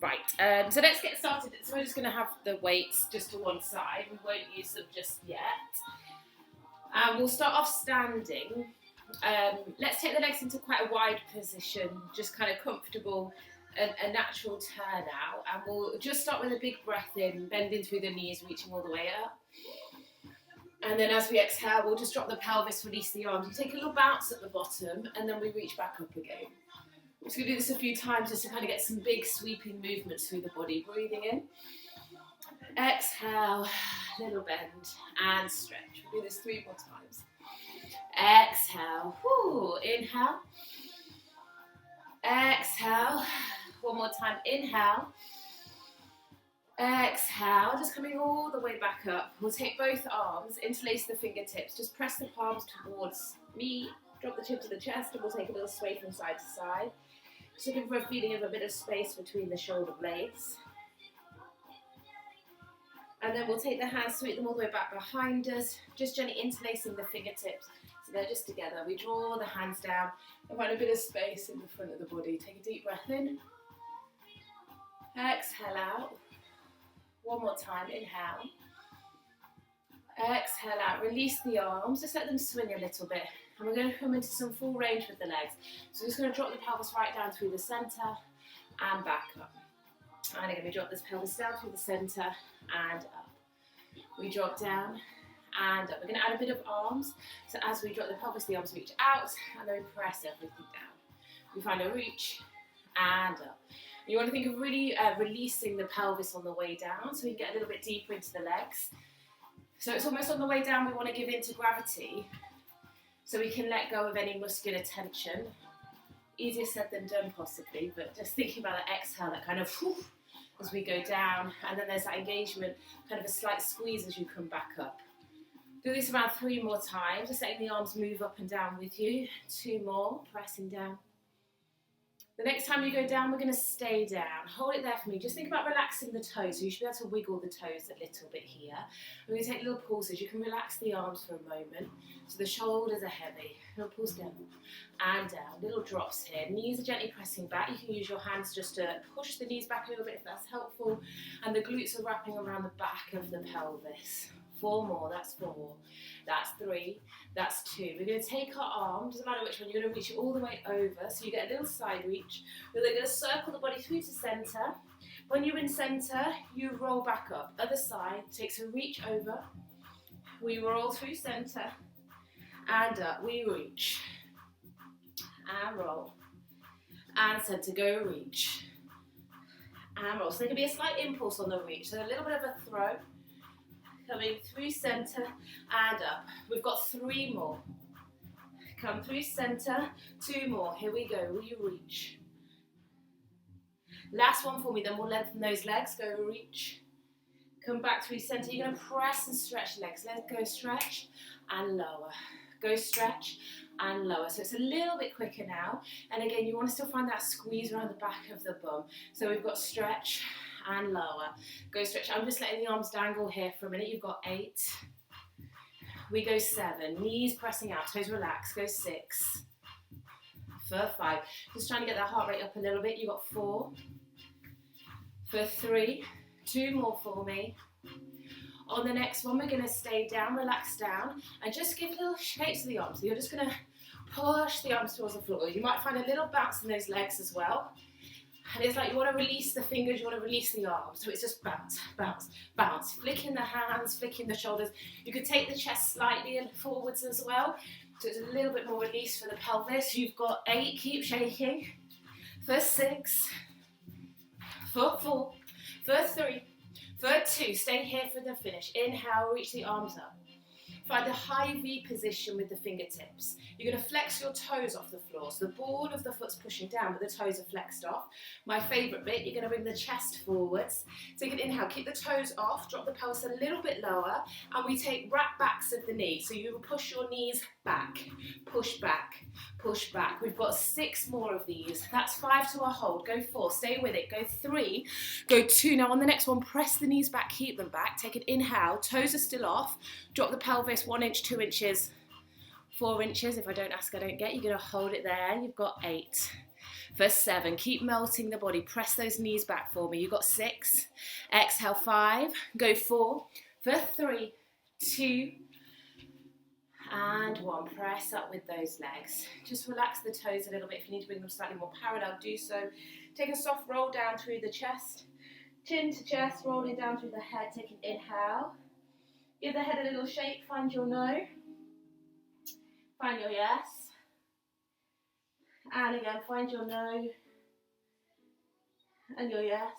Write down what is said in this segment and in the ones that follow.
Right, so let's get started. So we're just going to have the weights just to one side. We won't use them just yet. We'll start off standing. Let's take the legs into quite a wide position, just kind of comfortable, a natural turn out. And we'll just start with a big breath in, bending through the knees, reaching all the way up. And then as we exhale, we'll just drop the pelvis, release the arms. We take a little bounce at the bottom, and then we reach back up again. I'm just going to do this a few times just to kind of get some big sweeping movements through the body. Breathing in. Exhale, little bend, and stretch. We'll do this 3 more times. Exhale, inhale. Exhale, one more time, inhale. Exhale, just coming all the way back up. We'll take both arms, interlace the fingertips, just press the palms towards me, drop the chin to the chest, and we'll take a little sway from side to side. Just looking for a feeling of a bit of space between the shoulder blades. And then we'll take the hands, sweep them all the way back behind us, just gently interlacing the fingertips so they're just together. We draw the hands down and find a bit of space in the front of the body. Take a deep breath in. Exhale out. One more time, inhale. Exhale out, release the arms, just let them swing a little bit. And we're going to come into some full range with the legs. So we're just going to drop the pelvis right down through the centre and back up. And again, we drop this pelvis down through the centre and up. We drop down and up. We're going to add a bit of arms. So as we drop the pelvis, the arms reach out and then we press everything down. We find a reach and up. You want to think of really releasing the pelvis on the way down so you can get a little bit deeper into the legs. So it's almost on the way down we want to give in to gravity so we can let go of any muscular tension. Easier said than done possibly, but just thinking about that exhale, that kind of whew, as we go down, and then there's that engagement, kind of a slight squeeze as you come back up. Do this around 3 more times, just letting the arms move up and down with you. 2 more, pressing down. The next time you go down, we're going to stay down. Hold it there for me. Just think about relaxing the toes. So you should be able to wiggle the toes a little bit here. We're going to take little pulses. You can relax the arms for a moment. So the shoulders are heavy. Little pulse down and down. Little drops here. Knees are gently pressing back. You can use your hands just to push the knees back a little bit if that's helpful. And the glutes are wrapping around the back of the pelvis. 4 more, that's 4, that's 3, that's 2. We're going to take our arm, doesn't matter which one, you're going to reach it all the way over, so you get a little side reach. We're then going to circle the body through to centre. When you're in centre, you roll back up. Other side, takes a reach over. We roll through centre, and up, we reach. And roll. And centre, go reach. And roll. So there can be a slight impulse on the reach, so a little bit of a throw. Coming through centre and up. We've got 3 more. Come through centre, 2 more. Here we go, we reach. Last one for me, then we'll lengthen those legs, go reach. Come back through centre, you're going to press and stretch legs. Let's go stretch and lower. Go stretch and lower. So it's a little bit quicker now. And again, you want to still find that squeeze around the back of the bum. So we've got stretch and lower. Go stretch. I'm just letting the arms dangle here for a minute. You've got 8. We go 7. Knees pressing out. Toes relax. Go 6. For 5. Just trying to get that heart rate up a little bit. You've got 4. For 3. 2 more for me. On the next one, we're going to stay down, relax down, and just give little shapes to the arms. So you're just going to push the arms towards the floor. You might find a little bounce in those legs as well. And it's like you want to release the fingers, you want to release the arms. So it's just bounce, bounce, bounce. Flicking the hands, flicking the shoulders. You could take the chest slightly forwards as well. So it's a little bit more release for the pelvis. You've got 8, keep shaking. For 6. For 4. For 3. For 2, stay here for the finish. Inhale, reach the arms up. Find the high V position with the fingertips. You're going to flex your toes off the floor. So the ball of the foot's pushing down, but the toes are flexed off. My favourite bit, you're going to bring the chest forwards. Take an inhale, keep the toes off, drop the pelvis a little bit lower, and we take wrap backs of the knee. So you will push your knees back, push back, push back. We've got 6 more of these. That's 5 to a hold. Go 4, stay with it. Go 3, go 2. Now on the next one, press the knees back, keep them back. Take an inhale, toes are still off. Drop the pelvis 1 inch, 2 inches, 4 inches. If I don't ask, I don't get. You're going to hold it there. You've got 8. For 7, keep melting the body. Press those knees back for me. You got 6. Exhale, 5. Go 4. For 3, 2, and 1. Press up with those legs. Just relax the toes a little bit. If you need to bring them slightly more parallel, do so. Take a soft roll down through the chest. Chin to chest, rolling down through the head. Take an inhale. Give the head a little shake. Find your no. Find your yes. And again, find your no. And your yes.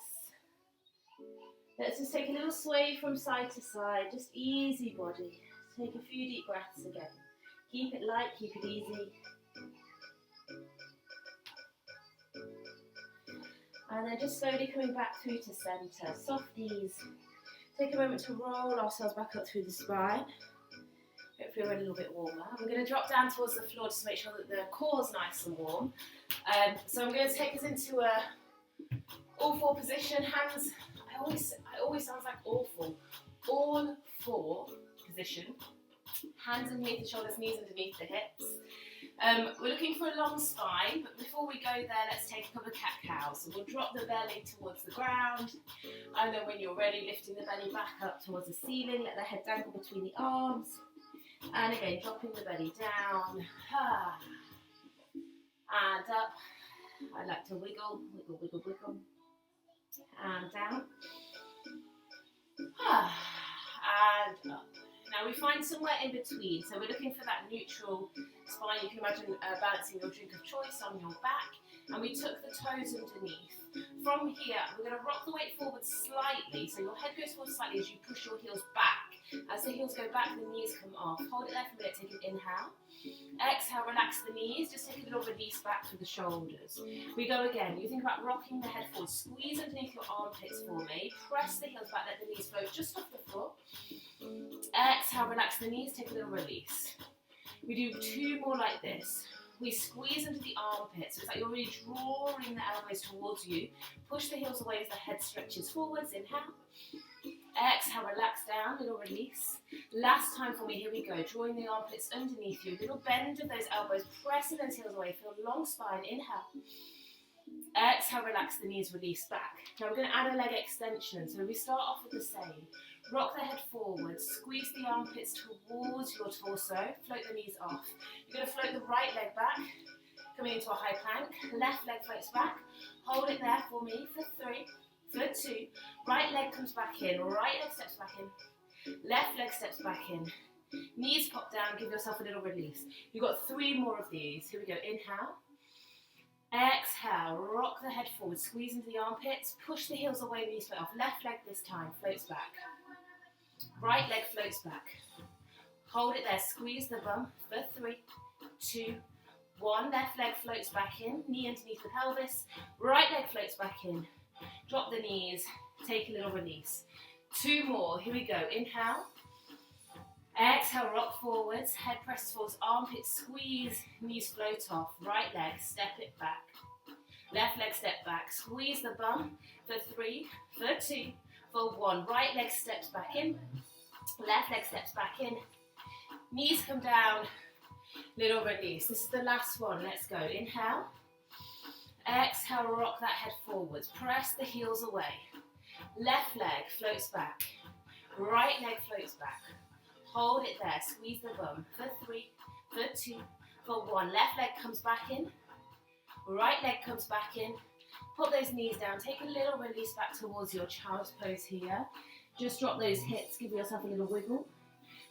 Let's just take a little sway from side to side. Just easy body. Take a few deep breaths again. Keep it light, keep it easy. And then just slowly coming back through to center. Soft knees. Take a moment to roll ourselves back up through the spine. Hopefully we're a little bit warmer. We're going to drop down towards the floor just to make sure that the core's nice and warm. So I'm going to take us into a all 4 position. Hands, it always sounds like awful. All 4 position. Hands underneath the shoulders, knees underneath the hips. We're looking for a long spine, but before we go there, let's take a couple of cat-cows. So we'll drop the belly towards the ground, and then when you're ready, lifting the belly back up towards the ceiling, let the head dangle between the arms, and again, dropping the belly down, and up. I like to wiggle, wiggle, wiggle, wiggle, and down, and up. Now we find somewhere in between, so we're looking for that neutral spine. You can imagine balancing your drink of choice on your back, and we tuck the toes underneath. From here, we're going to rock the weight forward slightly, so your head goes forward slightly as you push your heels back. As the heels go back, the knees come off. Hold it there for a minute, take an inhale. Exhale, relax the knees, just take a little release back to the shoulders. We go again. You think about rocking the head forward. Squeeze underneath your armpits for me. Press the heels back, let the knees float just off the floor. Exhale, relax the knees, take a little release. We do 2 more like this. We squeeze into the armpits, so it's like you're really drawing the elbows towards you. Push the heels away as the head stretches forwards, inhale. Exhale, relax down, little release. Last time for me, here we go. Drawing the armpits underneath you, little bend of those elbows, pressing those heels away, feel a long spine, inhale. Exhale, relax the knees, release back. Now we're going to add a leg extension, so we start off with the same. Rock the head forward, squeeze the armpits towards your torso, float the knees off. You're going to float the right leg back, coming into a high plank. Left leg floats back. Hold it there for me for 3, for 2. Right leg comes back in, right leg steps back in. Left leg steps back in. Knees pop down, give yourself a little release. You've got 3 more of these. Here we go, inhale. Exhale, rock the head forward, squeeze into the armpits, push the heels away, knees float off. Left leg this time, floats back. Right leg floats back. Hold it there, squeeze the bum for 3, 2, 1. Left leg floats back in, knee underneath the pelvis. Right leg floats back in. Drop the knees, take a little release. 2 more, here we go. Inhale. Exhale, rock forwards, head presses forwards, armpits squeeze, knees float off. Right leg, step it back. Left leg, step back. Squeeze the bum for 3, for 2, for 1. Right leg steps back in. Left leg steps back in. Knees come down. Little release. This is the last one. Let's go. Inhale. Exhale, rock that head forwards. Press the heels away. Left leg floats back. Right leg floats back. Hold it there. Squeeze the bum for 3, for 2, for 1. Left leg comes back in. Right leg comes back in. Put those knees down. Take a little release back towards your child's pose here. Just drop those hips. Give yourself a little wiggle.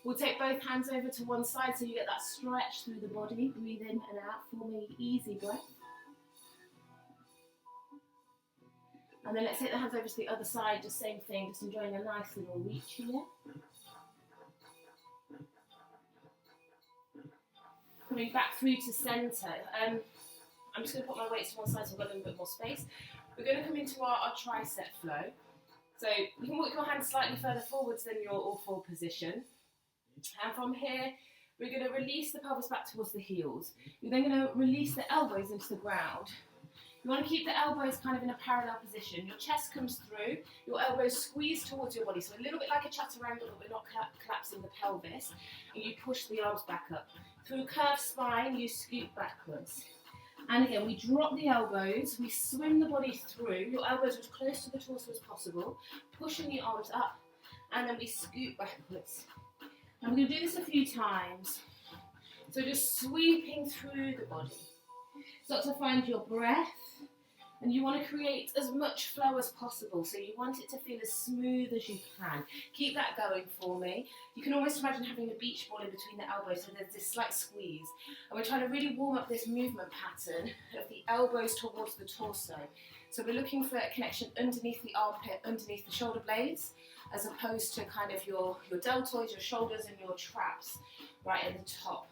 We'll take both hands over to one side so you get that stretch through the body. Breathe in and out for me. Easy breath. And then let's take the hands over to the other side. Just same thing. Just enjoying a nice little reach here. Coming back through to centre. I'm just going to put my weights to one side so I've got a little bit more space. We're going to come into our tricep flow. So you can walk your hands slightly further forwards than your all 4 position. And from here, we're going to release the pelvis back towards the heels. You're then going to release the elbows into the ground. You want to keep the elbows kind of in a parallel position. Your chest comes through, your elbows squeeze towards your body. So a little bit like a chaturanga, but we're not collapsing the pelvis. And you push the arms back up. Through curved spine, you scoot backwards. And again, we drop the elbows, we swim the body through, your elbows as close to the torso as possible, pushing the arms up, and then we scoot backwards. And we're going to do this a few times. So just sweeping through the body. Start to find your breath, and you want to create as much flow as possible. So you want it to feel as smooth as you can. Keep that going for me. You can almost imagine having a beach ball in between the elbows, so there's this slight squeeze. And we're trying to really warm up this movement pattern of the elbows towards the torso. So we're looking for a connection underneath the armpit, underneath the shoulder blades, as opposed to kind of your deltoids, your shoulders and your traps right at the top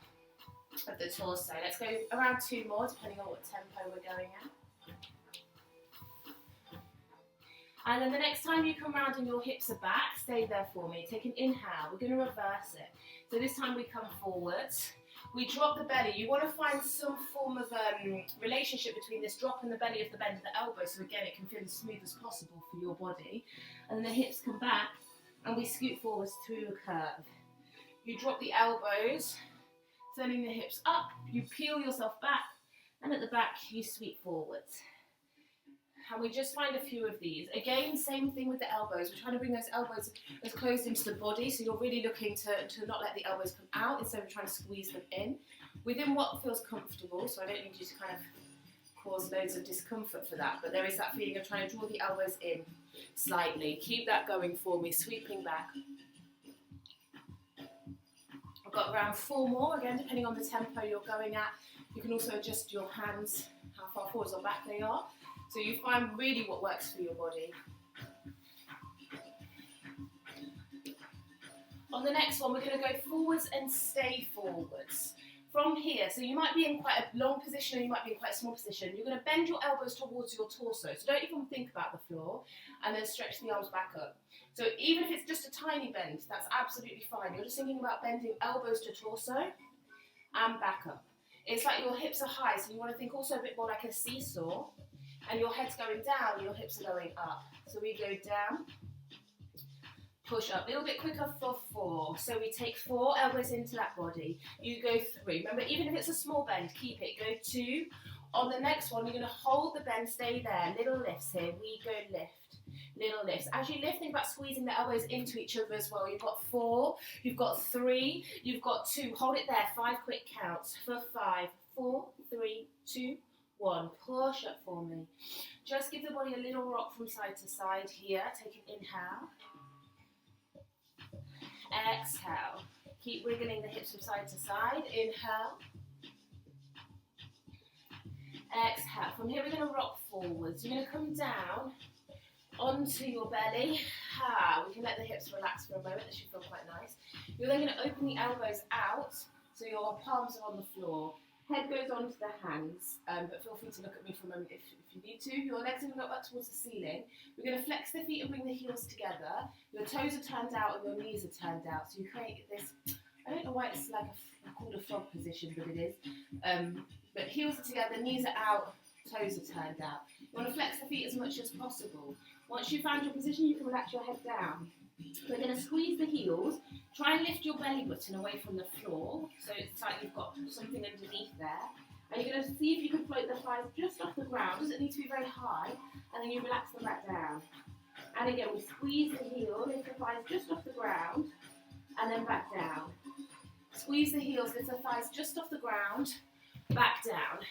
of the torso. Let's go around 2 more, depending on what tempo we're going at. And then the next time you come round and your hips are back, stay there for me. Take an inhale. We're going to reverse it. So this time we come forwards. We drop the belly. You want to find some form of relationship between this drop and the belly of the bend of the elbow. So again, it can feel as smooth as possible for your body. And then the hips come back and we scoot forwards through a curve. You drop the elbows, turning the hips up. You peel yourself back. And at the back, you sweep forwards. And we just find a few of these. Again, same thing with the elbows. We're trying to bring those elbows as close into the body, so you're really looking to not let the elbows come out instead of trying to squeeze them in. Within what feels comfortable, so I don't need you to kind of cause loads of discomfort for that, but there is that feeling of trying to draw the elbows in slightly. Keep that going for me, sweeping back. I've got around 4 more, again, depending on the tempo you're going at. You can also adjust your hands, how far forwards or back they are. So you find really what works for your body. On the next one, we're going to go forwards and stay forwards. From here, so you might be in quite a long position or you might be in quite a small position. You're going to bend your elbows towards your torso. So don't even think about the floor, and then stretch the arms back up. So even if it's just a tiny bend, that's absolutely fine. You're just thinking about bending elbows to torso and back up. It's like your hips are high, so you want to think also a bit more like a seesaw. And your head's going down, your hips are going up. So we go down, push up. A little bit quicker for 4. So we take 4 elbows into that body. You go 3. Remember, even if it's a small bend, keep it. Go 2. On the next one, you're going to hold the bend, stay there. Little lifts here. We go lift. Little lifts. As you lift, think about squeezing the elbows into each other as well. You've got 4, you've got 3, you've got 2. Hold it there. 5 quick counts. For 5, 4, 3, 2, 1. Push up for me. Just give the body a little rock from side to side here. Take an inhale. Exhale. Keep wiggling the hips from side to side. Inhale. Exhale. From here we're going to rock forwards. You're going to come down onto your belly. We can let the hips relax for a moment. This should feel quite nice. You're then going to open the elbows out so your palms are on the floor. Head goes onto the hands, but feel free to look at me for a moment if you need to. Your legs are going to go up towards the ceiling. We're going to flex the feet and bring the heels together. Your toes are turned out and your knees are turned out. So you create this, I don't know why it's like called a frog position, but it is. But heels are together, knees are out, toes are turned out. You want to flex the feet as much as possible. Once you've found your position, you can relax your head down. We're going to squeeze the heels. Try and lift your belly button away from the floor, so it's like you've got something underneath there. And you're going to see if you can float the thighs just off the ground. Doesn't need to be very high. And then you relax them back down. And again, we squeeze the heel, lift the thighs just off the ground, and then back down. Squeeze the heels, lift the thighs just off the ground, back down.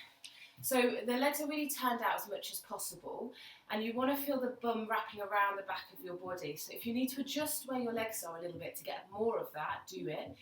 So the legs are really turned out as much as possible, and you want to feel the bum wrapping around the back of your body. So if you need to adjust where your legs are a little bit to get more of that, do it.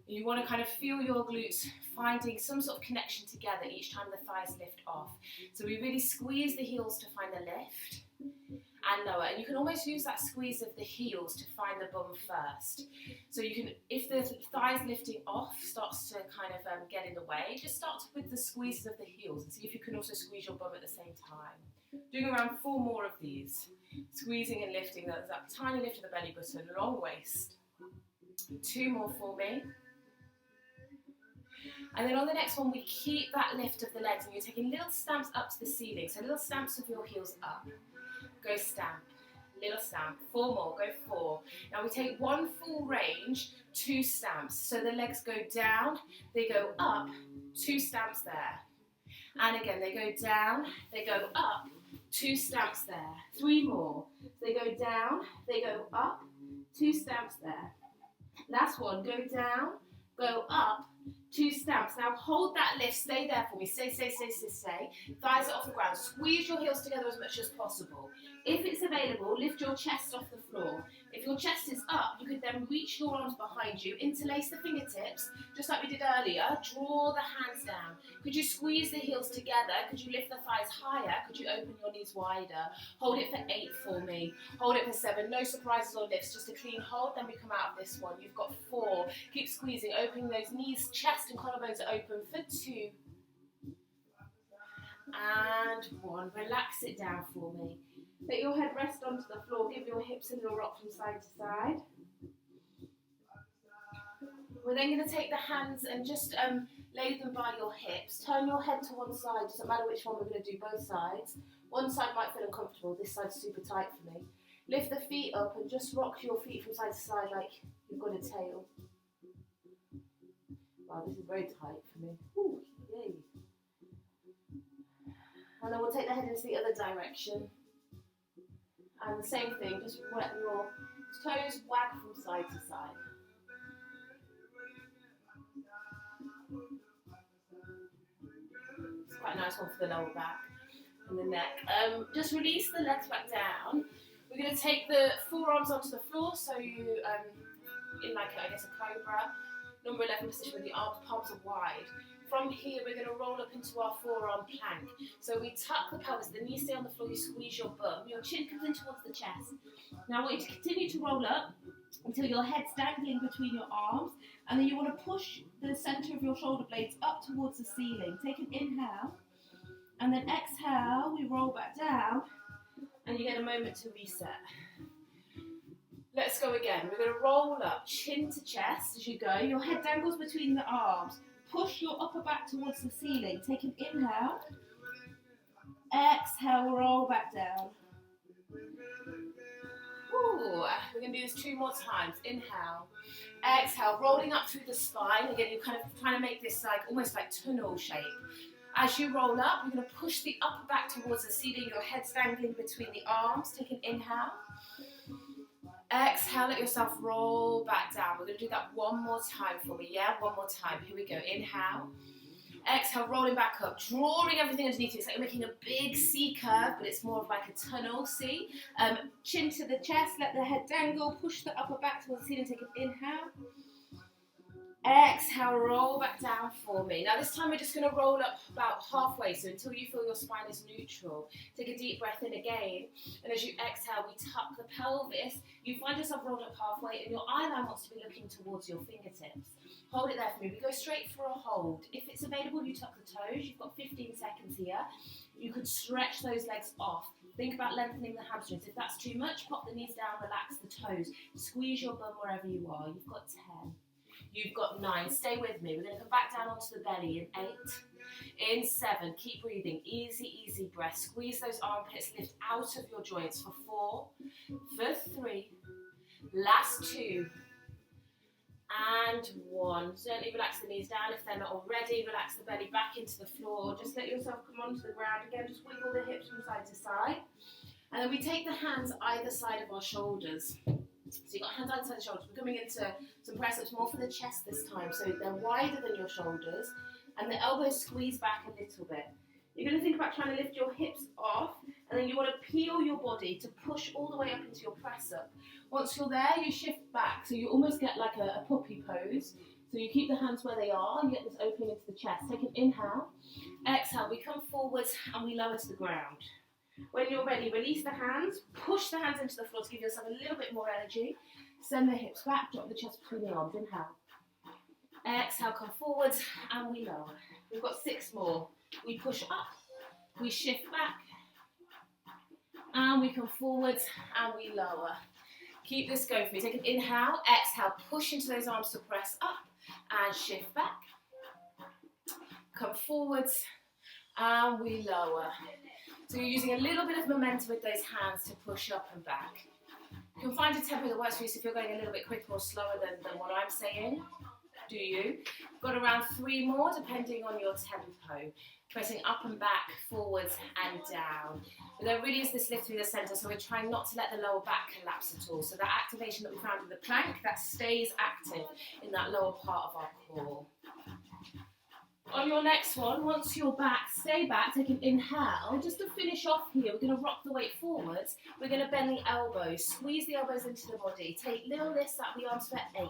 You want to kind of feel your glutes finding some sort of connection together each time the thighs lift off. So we really squeeze the heels to find the lift and lower. And you can almost use that squeeze of the heels to find the bum first. So you can, if the thighs lifting off starts to kind of get in the way, just start with the squeezes of the heels and see if you can also squeeze your bum at the same time. Doing around 4 more of these. Squeezing and lifting, that tiny lift of the belly button, long waist. 2 more for me. And then on the next one, we keep that lift of the legs and you're taking little stamps up to the ceiling. So little stamps of your heels up. Go stamp, little stamp, 4 more, go 4. Now we take 1 full range, 2 stamps. So the legs go down, they go up, 2 stamps there. And again, they go down, they go up, 2 stamps there, 3 more. They go down, they go up, 2 stamps there. Last one, go down, go up, 2 stamps. Now hold that lift, stay there for me, stay. Thighs are off the ground, squeeze your heels together as much as possible. If it's available, lift your chest off the floor. If your chest is up, you could then reach your arms behind you, interlace the fingertips, just like we did earlier, draw the hands down. Could you squeeze the heels together? Could you lift the thighs higher? Could you open your knees wider? Hold it for 8 for me. Hold it for 7. No surprises or lifts, just a clean hold, then we come out of this one. You've got 4. Keep squeezing, opening those knees, chest and collarbones are open for 2. And 1. Relax it down for me. Let your head rest onto the floor. Give your hips a little rock from side to side. We're then going to take the hands and just lay them by your hips. Turn your head to one side. Doesn't matter which one, we're going to do both sides. One side might feel uncomfortable. This side's super tight for me. Lift the feet up and just rock your feet from side to side like you've got a tail. Wow, this is very tight for me. Ooh, yay. And then we'll take the head into the other direction. And the same thing, just let your toes wag from side to side. It's quite a nice one for the lower back and the neck. Just release the legs back down. We're going to take the forearms onto the floor, so you, in like, a cobra, number 11 position with the arms, palms are wide. From here, we're going to roll up into our forearm plank. So we tuck the pelvis, the knees stay on the floor, you squeeze your bum. Your chin comes in towards the chest. Now I want you to continue to roll up until your head's dangling between your arms. And then you want to push the center of your shoulder blades up towards the ceiling. Take an inhale. And then exhale, we roll back down. And you get a moment to reset. Let's go again. We're going to roll up, chin to chest as you go. Your head dangles between the arms. Push your upper back towards the ceiling. Take an inhale. Exhale, roll back down. Ooh, we're going to do this 2 more times. Inhale. Exhale, rolling up through the spine. Again, you're kind of trying to make this like almost like tunnel shape. As you roll up, you're going to push the upper back towards the ceiling. Your head's dangling between the arms. Take an inhale. Exhale, let yourself roll back down. We're going to do that 1 more time for me, yeah? 1 more time. Here we go. Inhale. Exhale, rolling back up, drawing everything underneath you. It's like you're making a big C curve, but it's more of like a tunnel, see? Chin to the chest, let the head dangle, push the upper back towards the ceiling, take an inhale. Exhale, roll back down for me. Now this time we're just going to roll up about halfway, so until you feel your spine is neutral. Take a deep breath in again, and as you exhale, we tuck the pelvis. You find yourself rolled up halfway, and your eye line wants to be looking towards your fingertips. Hold it there for me. We go straight for a hold. If it's available, you tuck the toes. You've got 15 seconds here. You could stretch those legs off. Think about lengthening the hamstrings. If that's too much, pop the knees down, relax the toes. Squeeze your bum wherever you are. You've got 10. You've got 9. Stay with me. We're going to come back down onto the belly in 8. In 7. Keep breathing. Easy, easy breath. Squeeze those armpits. Lift out of your joints for 4. For 3. Last 2. And 1. Gently relax the knees down if they're not already. Relax the belly back into the floor. Just let yourself come onto the ground again. Just wiggle the hips from side to side. And then we take the hands either side of our shoulders. So you've got hands either side of the shoulders. We're coming into some press-ups more for the chest this time. So they're wider than your shoulders. And the elbows squeeze back a little bit. You're going to think about trying to lift your hips off. And then you want to peel your body to push all the way up into your press-up. Once you're there, you shift back. So you almost get like a puppy pose. So you keep the hands where they are. You get this opening into the chest. Take an inhale. Exhale. We come forwards and we lower to the ground. When you're ready, release the hands. Push the hands into the floor to give yourself a little bit more energy. Send the hips back. Drop the chest between the arms. Inhale. Exhale. Come forwards and we lower. We've got 6 more. We push up. We shift back. And we come forwards and we lower. Keep this going for me. Take an inhale, exhale, push into those arms to press up and shift back. Come forwards and we lower. So you're using a little bit of momentum with those hands to push up and back. You can find a tempo that works for you, so if you're going a little bit quicker or slower than what I'm saying. do you. Got around 3 more depending on your tempo. Pressing up and back, forwards and down. But there really is this lift through the centre, so we're trying not to let the lower back collapse at all. So that activation that we found with the plank, that stays active in that lower part of our core. On your next one, once you're back, stay back, take an inhale. Just to finish off here, we're going to rock the weight forwards. We're going to bend the elbows, squeeze the elbows into the body. Take little lifts up the arms for 8.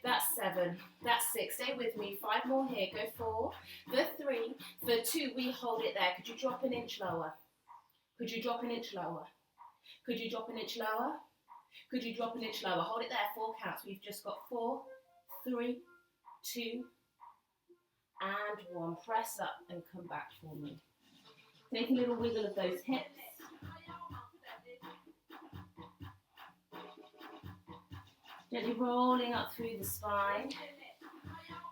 That's 7. That's 6. Stay with me. 5 more here. Go 4. For 3. For 2. We hold it there. Could you drop an inch lower? Could you drop an inch lower? Could you drop an inch lower? Could you drop an inch lower? Hold it there. 4 counts. We've just got 4, 3, 2, and 1. Press up and come back for me. Take a little wiggle of those hips. Gently rolling up through the spine.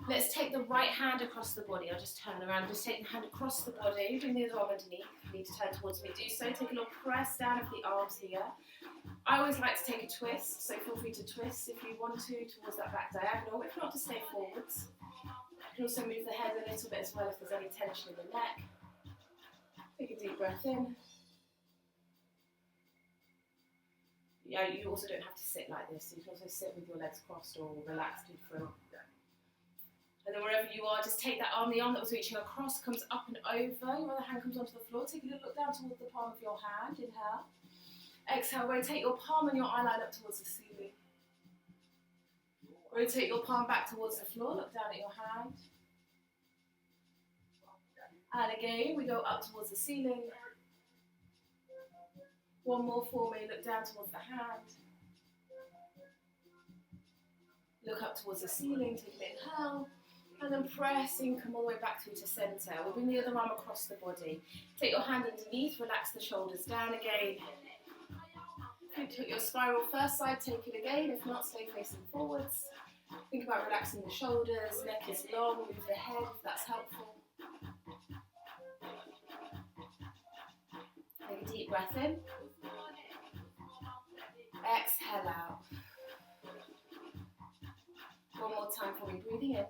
Let's take the right hand across the body. I'll just turn around. Just take the hand across the body. Bring the other arm underneath. If you need to turn towards me, do so. Take a little press down of the arms here. I always like to take a twist, so feel free to twist if you want to towards that back diagonal. If not, to stay forwards. You can also move the head a little bit as well if there's any tension in the neck. Take a deep breath in. Yeah, you also don't have to sit like this. You can also sit with your legs crossed or relaxed in front. And then wherever you are, just take that arm. The arm that was reaching across comes up and over. Your other hand comes onto the floor. Take a little look down towards the palm of your hand. Inhale. Exhale. Rotate your palm and your eye line up towards the ceiling. Rotate your palm back towards the floor. Look down at your hand. And again, we go up towards the ceiling. 1 more for me. Look down towards the hand. Look up towards the ceiling. Take an inhale. And then pressing, come all the way back through to centre. We'll bring the other arm across the body. Take your hand underneath. Relax the shoulders down again. If you took your spiral first side, take it again. If not, stay facing forwards. Think about relaxing the shoulders. Neck is long. Move the head if that's helpful. Take a deep breath in. Exhale out. 1 more time for me. Breathing in.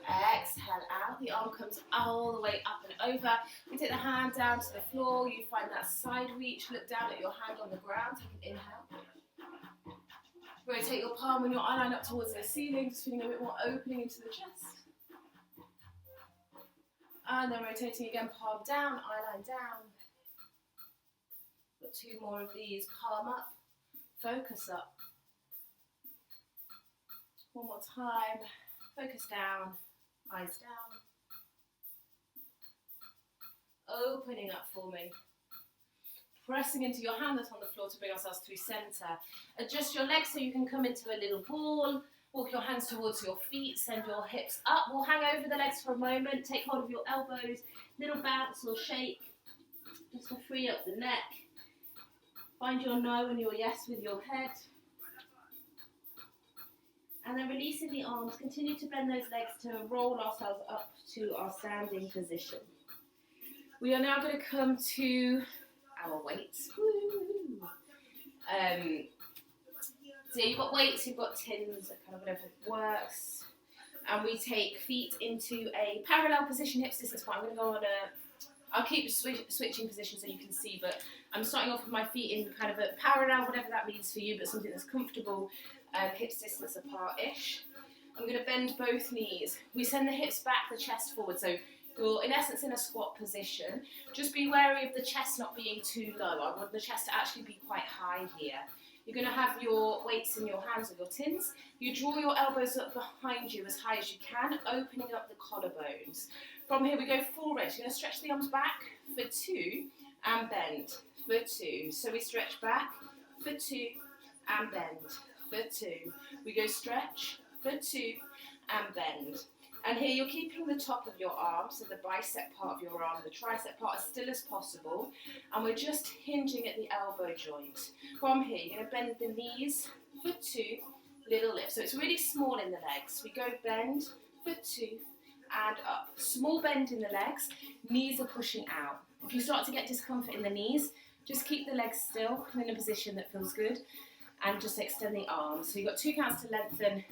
Exhale out. The arm comes all the way up and over. We take the hand down to the floor. You find that side reach. Look down at your hand on the ground. Take an inhale. Rotate your palm and your eye line up towards the ceiling. Just feeling a bit more opening into the chest. And then rotating again, palm down, eye line down. Got 2 more of these. Palm up, focus up. 1 more time. Focus down, eyes down. Opening up for me. Pressing into your hand that's on the floor to bring ourselves through centre. Adjust your legs so you can come into a little ball. Walk your hands towards your feet, send your hips up. We'll hang over the legs for a moment. Take hold of your elbows, little bounce or shake, just to free up the neck. Find your no and your yes with your head. And then releasing the arms, continue to bend those legs to roll ourselves up to our standing position. We are now going to come to our weights. Woo. So you've got weights, you've got tins, kind of whatever works. And we take feet into a parallel position, hips distance apart. I'm going to go on I'll keep switching positions so you can see, but I'm starting off with my feet in kind of a parallel, whatever that means for you, but something that's comfortable, hips distance apart-ish. I'm going to bend both knees. We send the hips back, the chest forward, so you're in essence in a squat position. Just be wary of the chest not being too low. I want the chest to actually be quite high here. You're going to have your weights in your hands or your tins. You draw your elbows up behind you as high as you can, opening up the collarbones. From here we go full range. You're going to stretch the arms back for 2 and bend for 2. So we stretch back for 2 and bend for 2. We go stretch for 2 and bend. And here you're keeping the top of your arm, so the bicep part of your arm and the tricep part as still as possible. And we're just hinging at the elbow joint. From here, you're going to bend the knees for 2, little lift. So it's really small in the legs. We go bend for 2 and up. Small bend in the legs, knees are pushing out. If you start to get discomfort in the knees, just keep the legs still in a position that feels good. and just extend the arms. So you've got 2 counts to lengthen,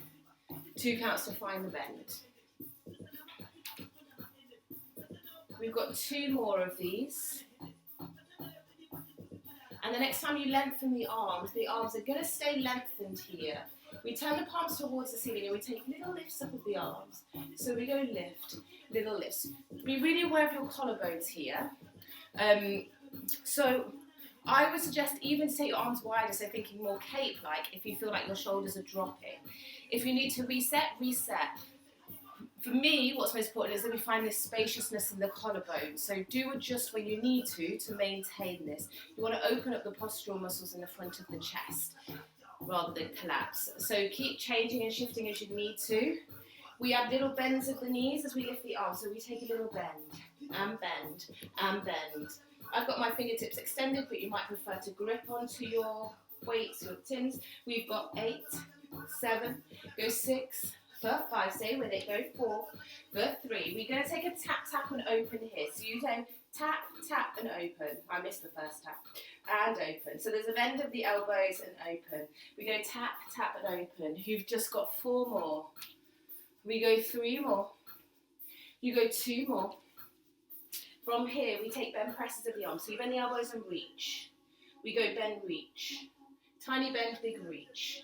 2 counts to find the bend. We've got 2 more of these. And the next time you lengthen the arms are going to stay lengthened here. We turn the palms towards the ceiling and we take little lifts up of the arms. So we go lift, little lifts. Be really aware of your collarbones here. So I would suggest even to take your arms wider, so thinking more cape-like if you feel like your shoulders are dropping. If you need to reset, reset. For me, what's most important is that we find this spaciousness in the collarbone. So do adjust when you need to maintain this. You want to open up the postural muscles in the front of the chest rather than collapse. So keep changing and shifting as you need to. We add little bends of the knees as we lift the arms. So we take a little bend and bend and bend. I've got my fingertips extended, but you might prefer to grip onto your weights, your tins. We've got 8, 7, go 6, for 5, stay with it, go 4, for 3. We're going to take a tap, tap and open here. So you go tap, tap and open. I missed the first tap. And open. So there's a bend of the elbows and open. We go tap, tap and open. You've just got 4 more. We go 3 more. You go 2 more. From here, we take bend presses of the arms. So you bend the elbows and reach. We go bend, reach. Tiny bend, big reach.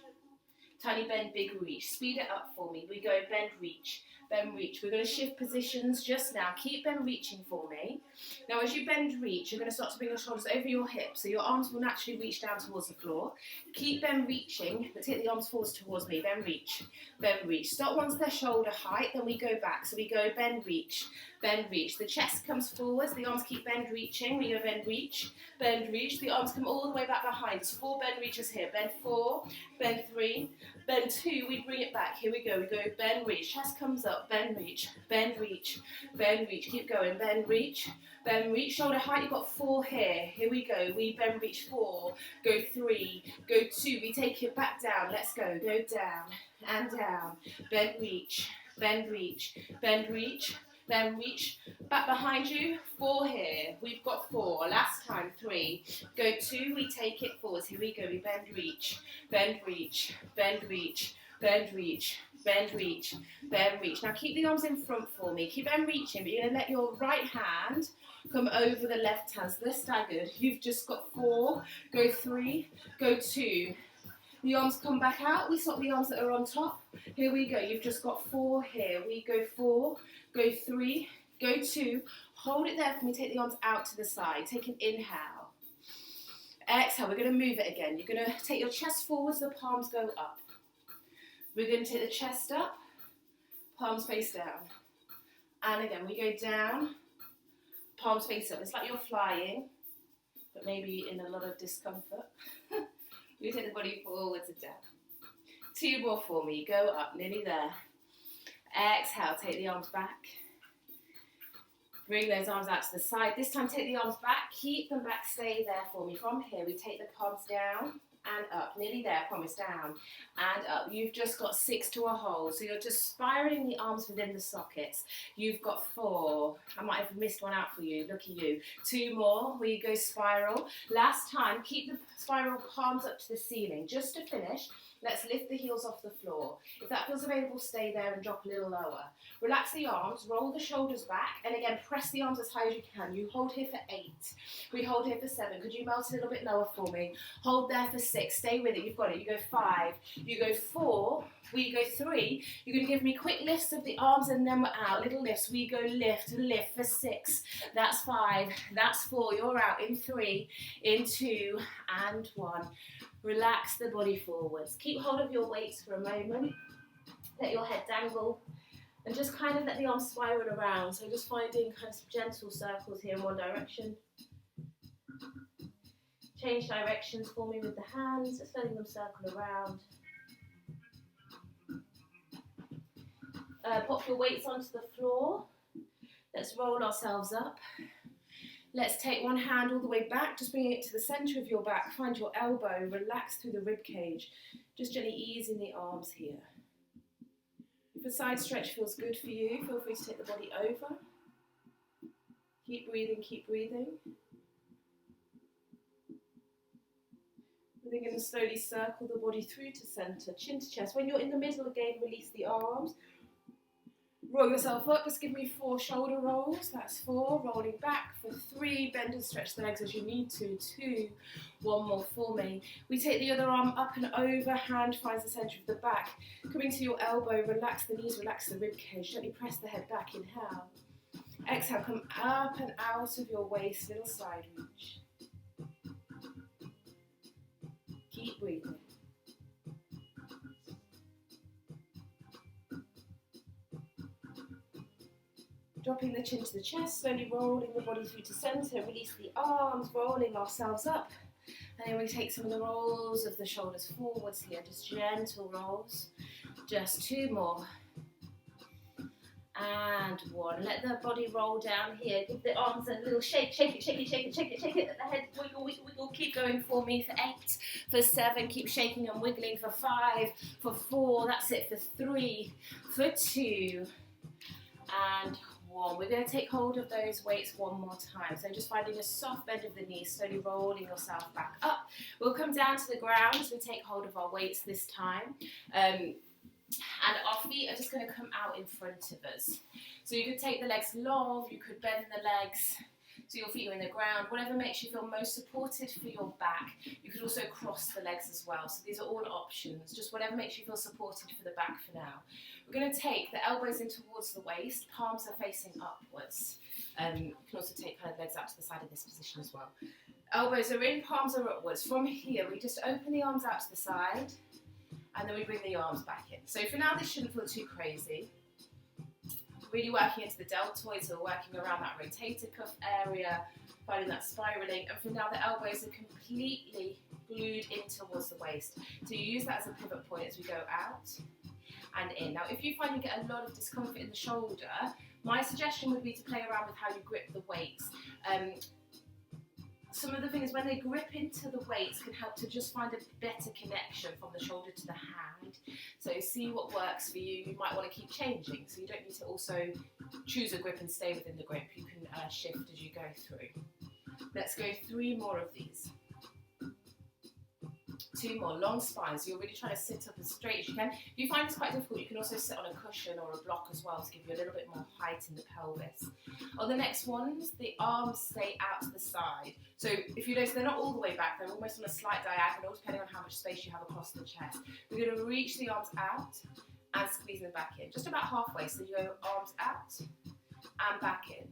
Tiny bend, big reach. Speed it up for me. We go bend, reach, bend, reach. We're going to shift positions just now. Keep bend reaching for me. Now as you bend, reach, you're going to start to bring your shoulders over your hips, so your arms will naturally reach down towards the floor. Keep bend reaching, but take the arms forwards towards me. Bend, reach, bend, reach. Start once they're shoulder height, then we go back. So we go bend, reach, bend, reach. The chest comes forwards, the arms keep bend reaching. We go bend, reach, bend, reach. The arms come all the way back behind us. 4 bend reaches here. Bend 4, bend 3, bend 2. We bring it back. Here we go. We go bend, reach. Chest comes up. Bend, reach, bend, reach, bend, reach. Keep going. Bend, reach, bend, reach. Shoulder height. You've got 4 here. Here we go. We bend, reach 4. Go 3. Go 2. We take it back down. Let's go. Go down and down. Bend, reach, bend, reach, bend, reach. Then reach back behind you, 4 here. We've got 4. Last time, 3. Go 2, we take it forwards. Here we go. We bend, reach, bend, reach, bend, reach, bend, reach, bend, reach, bend, reach. Now keep the arms in front for me. Keep them reaching, but you're going to let your right hand come over the left hand. So they're staggered. You've just got 4. Go 3. Go 2. The arms come back out. We swap the arms that are on top. Here we go. You've just got 4 here. We go 4. Go 3, go 2, hold it there for me, take the arms out to the side, take an inhale. Exhale, we're going to move it again. You're going to take your chest forwards, the palms go up. We're going to take the chest up, palms face down. And again, we go down, palms face up. It's like you're flying, but maybe in a lot of discomfort. We take the body forwards and down. 2 more for me, go up, nearly there. Exhale, take the arms back. Bring those arms out to the side. This time take the arms back, keep them back, stay there for me. From here we take the palms down and up, nearly there, promise, down and up. You've just got 6 to a hold, so you're just spiraling the arms within the sockets. You've got 4. I might have missed one out for you, look at you. 2 more, where you go spiral. Last time, keep the spiral palms up to the ceiling. Just to finish, let's lift the heels off the floor. If that feels available, stay there and drop a little lower. Relax the arms, roll the shoulders back, and again, press the arms as high as you can. You hold here for 8. We hold here for 7. Could you melt a little bit lower for me? Hold there for 6. Stay with it. You've got it. You go 5. You go 4. We go 3. You're going to give me quick lifts of the arms and then we're out. Little lifts. We go lift, lift for 6. That's 5. That's 4. You're out in 3, in 2, and 1. Relax the body forwards. Keep hold of your weights for a moment. Let your head dangle. And just kind of let the arms spiral around. So just finding kind of gentle circles here in one direction. Change directions for me with the hands. Just letting them circle around. Pop your weights onto the floor. Let's roll ourselves up. Let's take one hand all the way back, just bringing it to the centre of your back. Find your elbow, relax through the rib cage. Just gently easing the arms here. If a side stretch feels good for you, feel free to take the body over. Keep breathing, keep breathing. We're going to slowly circle the body through to center, chin to chest. When you're in the middle again, release the arms. Roll yourself up, just give me 4 shoulder rolls, that's 4, rolling back for 3, bend and stretch the legs as you need to, 2, 1 more for me. We take the other arm up and over, hand finds the centre of the back, coming to your elbow, relax the knees, relax the rib cage, gently press the head back, inhale. Exhale, come up and out of your waist, little side reach. Keep breathing. Dropping the chin to the chest, slowly rolling the body through to centre, release the arms, rolling ourselves up. And then we take some of the rolls of the shoulders forwards here, just gentle rolls. Just 2 more. And 1. Let the body roll down here. Give the arms a little shake, shake it, shake it, shake it, shake it, shake it. Let the head wiggle, wiggle, wiggle. Keep going for me for 8, for 7. Keep shaking and wiggling for 5, for 4. That's it for 3, for 2, and 1. We're going to take hold of those weights one more time. So just finding a soft bend of the knees, slowly rolling yourself back up. We'll come down to the ground as we take hold of our weights this time. And our feet are just going to come out in front of us. So you could take the legs long, you could bend the legs so your feet are in the ground, whatever makes you feel most supported for your back. You could also cross the legs as well. So these are all options, just whatever makes you feel supported for the back for now. We're going to take the elbows in towards the waist, palms are facing upwards. You can also take kind of legs out to the side in this position as well. Elbows are in, palms are upwards. From here, we just open the arms out to the side, and then we bring the arms back in. So for now, this shouldn't feel too crazy. Really working into the deltoids, so working around that rotator cuff area, finding that spiraling. And for now, the elbows are completely glued in towards the waist. So you use that as a pivot point as we go out and in. Now, if you find you get a lot of discomfort in the shoulder, my suggestion would be to play around with how you grip the weights. Some of the things when they grip into the weights can help to just find a better connection from the shoulder to the hand. So see what works for you. You might want to keep changing, so you don't need to also choose a grip and stay within the grip. You can shift as you go through. Let's go 3 more of these. 2 more, long spine, so you're really trying to sit up as straight as you can. If you find this quite difficult, you can also sit on a cushion or a block as well to give you a little bit more height in the pelvis. On the next ones, the arms stay out to the side. So if you notice, they're not all the way back, they're almost on a slight diagonal, depending on how much space you have across the chest. We're going to reach the arms out and squeeze them back in, just about halfway. So you go arms out and back in.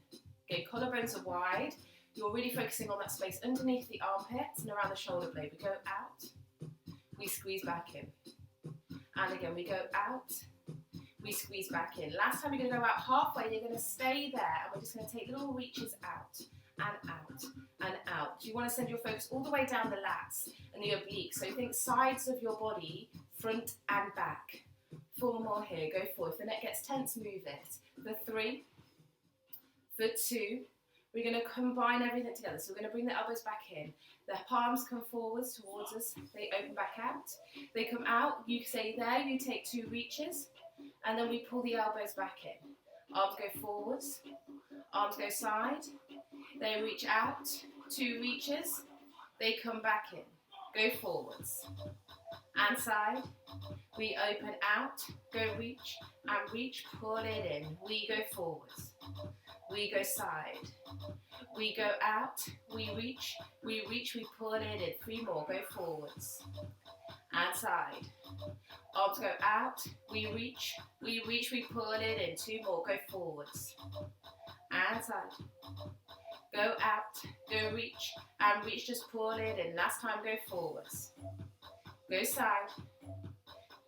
Okay, collarbones are wide. You're really focusing on that space underneath the armpits and around the shoulder blade. We go out. We squeeze back in. And again, we go out, we squeeze back in. Last time you're going to go out halfway, you're going to stay there, and we're just going to take little reaches out and out and out. You want to send your focus all the way down the lats and the obliques. So think sides of your body, front and back. 4 more here, go forward. If the neck gets tense, move it. For 3, for 2, we're going to combine everything together. So we're going to bring the elbows back in. The palms come forwards towards us. They open back out. They come out. You stay there. You take 2 reaches. And then we pull the elbows back in. Arms go forwards. Arms go side. They reach out. 2 reaches. They come back in. Go forwards. And side. We open out. Go reach. And reach. Pull it in. We go forwards. We go side, we go out, we reach, we pull it in. 3 more, go forwards, and side. Arms go out, we reach, we pull it in. 2 more, go forwards, and side. Go out, go reach, and reach, just pull it in. Last time, go forwards, go side.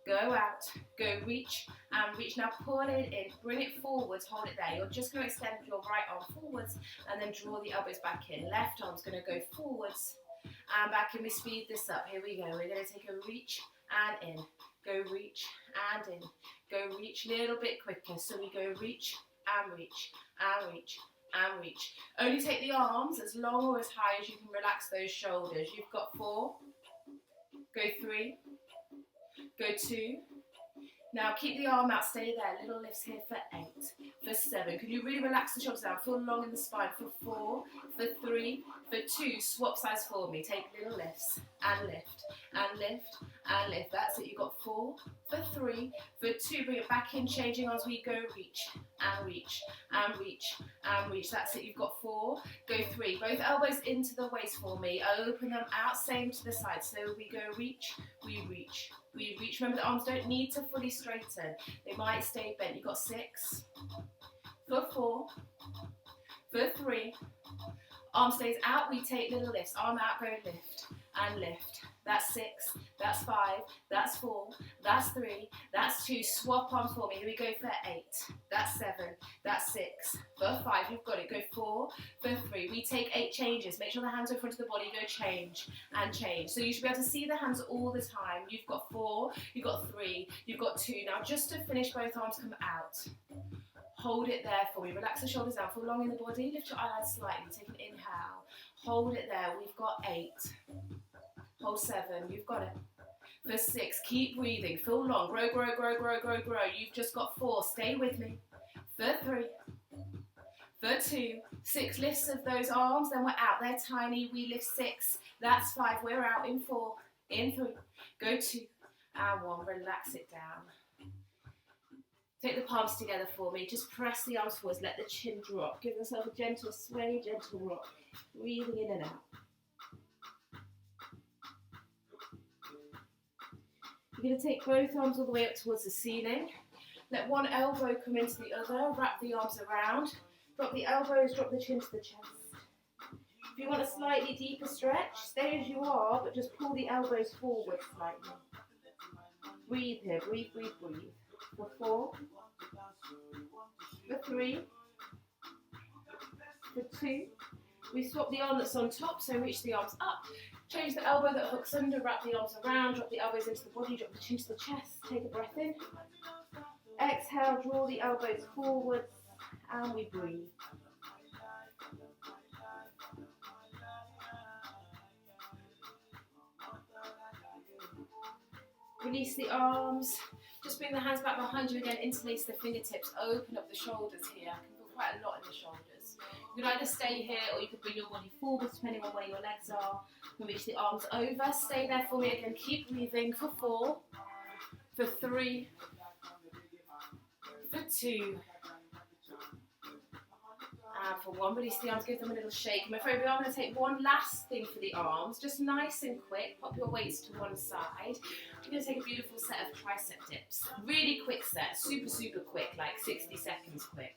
Go out, go reach, and reach. Now pull it in, bring it forwards, hold it there. You're just going to extend your right arm forwards and then draw the elbows back in. Left arm's going to go forwards and back in. We speed this up. Here we go. We're going to take a reach and in. Go reach and in. Go reach, little bit quicker. So we go reach and reach and reach and reach. Only take the arms as long or as high as you can relax those shoulders. You've got 4. Go 3. Go 2. Now keep the arm out, stay there. Little lifts here for 8. for 7. Can you really relax the shoulders down? Feel long in the spine for 4, for 3, for 2. Swap sides for me. Take little lifts and lift and lift and lift. That's it. You've got 4, for 3, for 2. Bring it back in, changing arms. We go reach and reach and reach and reach. That's it. You've got 4, go 3. Both elbows into the waist for me. Open them out, same to the side. So we go reach, we reach. We reach. Remember, the arms don't need to fully straighten. They might stay bent. You've got 6, for 4, for 3. Arm stays out. We take little lifts. Arm out, go lift and lift. That's 6, that's 5, that's 4, that's 3, that's 2. Swap arms for me. Here we go for 8, that's 7, that's 6, for 5. You've got it. Go 4, for 3. We take 8 changes. Make sure the hands are in front of the body. Go change and change. So you should be able to see the hands all the time. You've got 4, you've got 3, you've got 2. Now just to finish, both arms come out. Hold it there for me. Relax the shoulders down. Feel long in the body. Lift your eyelids slightly. Take an inhale. Hold it there. We've got 8. Hold 7, you've got it. For 6, keep breathing, feel long, grow, grow, grow, grow, grow, grow. You've just got 4, stay with me. For 3, for 2, 6 lifts of those arms, then we're out, they're tiny, we lift 6, that's 5, we're out in 4, in 3, go 2, and 1, relax it down. Take the palms together for me, just press the arms forwards, let the chin drop, give yourself a gentle sway, gentle rock, breathing in and out. You're going to take both arms all the way up towards the ceiling. Let one elbow come into the other, wrap the arms around. Drop the elbows, drop the chin to the chest. If you want a slightly deeper stretch, stay as you are, but just pull the elbows forward slightly. Breathe here, breathe, breathe, breathe. For 4, for 3, for 2. We swap the arm that's on top, so reach the arms up. Change the elbow that hooks under, wrap the arms around, drop the elbows into the body, drop the chin to the chest, take a breath in. Exhale, draw the elbows forwards, and we breathe. Release the arms, just bring the hands back behind you again, interlace the fingertips, open up the shoulders here. I can feel quite a lot in the shoulders. You can either stay here or you can bring your body forward depending on where your legs are. Reach the arms over, stay there for me again, keep breathing for 4, for 3, for 2, and for 1. Release the arms, give them a little shake. I'm afraid we are going to take one last thing for the arms, just nice and quick. Pop your weights to one side. You're going to take a beautiful set of tricep dips. Really quick set, super, super quick, like 60 seconds quick.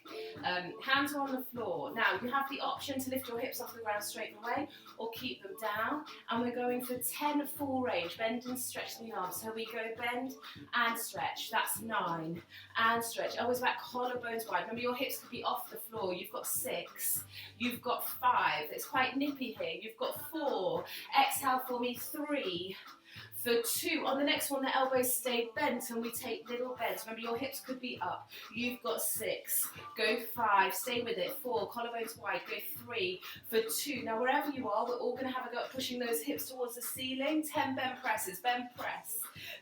Hands are on the floor. Now, you have the option to lift your hips off the ground straight away or keep them down. And we're going for 10 full range. Bend and stretch the arms. So we go bend and stretch. That's 9. And stretch. Elbows back, collarbones wide. Remember, your hips could be off the floor. You've got 6. You've got 5. It's quite nippy here. You've got 4. Exhale for me, 3. For 2, on the next one, the elbows stay bent and we take little bends. Remember, your hips could be up. You've got 6. Go 5, stay with it. 4, collarbones wide. Go 3, for 2. Now, wherever you are, we're all going to have a go at pushing those hips towards the ceiling. 10 bend presses, bend press,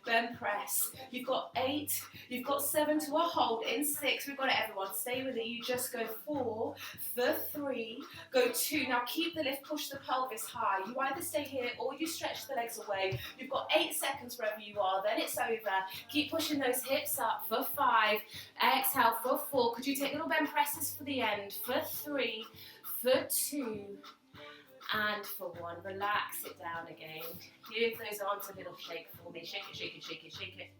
bend press. You've got 8, you've got 7 to a hold. In 6, we've got it, everyone. Stay with it. You just go 4, for 3, go 2. Now, keep the lift, push the pelvis high. You either stay here or you stretch the legs away. You've got 8 seconds wherever you are, then it's over. Keep pushing those hips up for 5. Exhale for 4. Could you take little bend presses for the end? For 3, for 2, and for 1. Relax it down again. Give those arms a little shake for me. Shake it, shake it, shake it, shake it.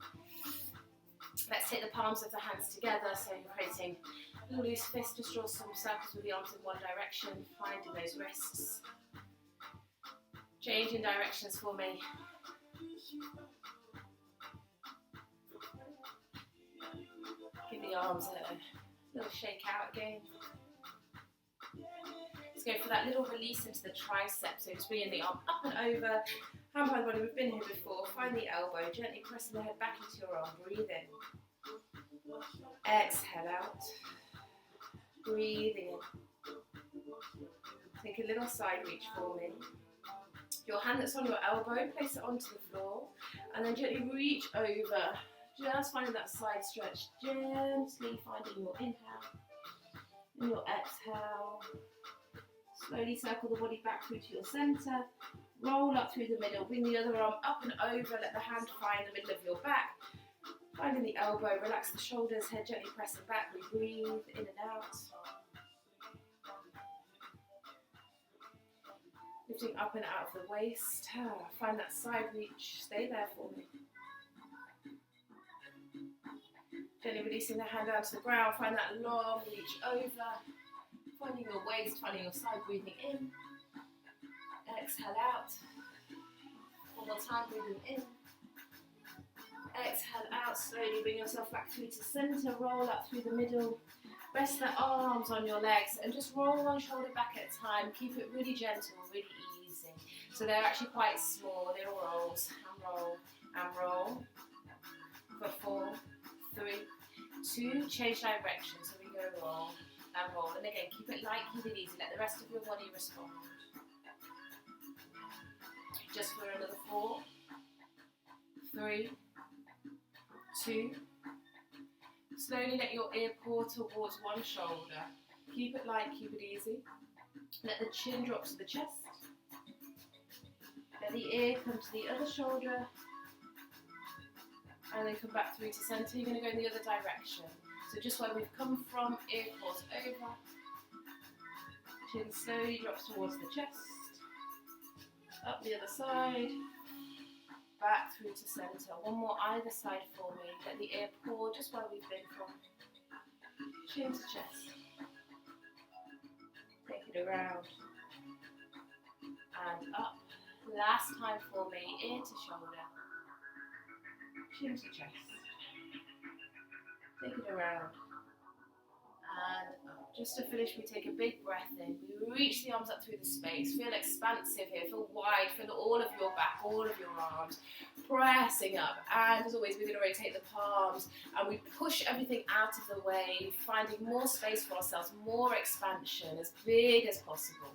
Let's take the palms of the hands together, so you're creating a little loose fist. Just draw some circles with the arms in one direction, finding those wrists. Changing directions for me. Give the arms a little shake out again. Let's go for that little release into the tricep. So just bringing the arm up and over. Hand behind the body, we've been here before. Find the elbow, gently pressing the head back into your arm. Breathe in. Exhale out. Breathing in. Take a little side reach for me. Your hand that's on your elbow, place it onto the floor, and then gently reach over, Just finding that side stretch, gently finding your inhale and your exhale. Slowly circle the body back through to your center. Roll up through the middle, bring the other arm up and over, let the hand find the middle of your back. Finding the elbow, relax the shoulders, head gently pressing back. We breathe in and out. Lifting up and out of the waist. Find that side reach, stay there for me. Gently releasing the hand down to the ground, find that long reach over. Finding your waist, finding your side, breathing in. Exhale out. One more time, breathing in. Exhale out, slowly bring yourself back through to center, roll up through the middle. Rest the arms on your legs and just roll one shoulder back at a time. Keep it really gentle, really easy. So they're actually quite small, little rolls. And roll, and roll. For 4, 3, 2, change direction. So we go roll and roll. And again, keep it light, keep it easy. Let the rest of your body respond. Just for another 4, 3, 2. Slowly let your ear pour towards one shoulder. Keep it light, keep it easy. Let the chin drop to the chest. Let the ear come to the other shoulder. And then come back through to center. You're going to go in the other direction. So just where we've come from, ear pours over. Chin slowly drops towards the chest. Up the other side. Back through to center. One more either side for me. Let the ear pour just where we've been from. Chin to chest. Take it around. And up. Last time for me. Ear to shoulder. Chin to chest. Take it around. And up. Just to finish, we take a big breath in. We reach the arms up through the space. Feel expansive here. Feel wide. Feel all of your back, all of your arms. Pressing up. And as always, we're going to rotate the palms. And we push everything out of the way. Finding more space for ourselves. More expansion. As big as possible.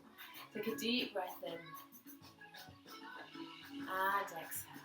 Take a deep breath in. And exhale.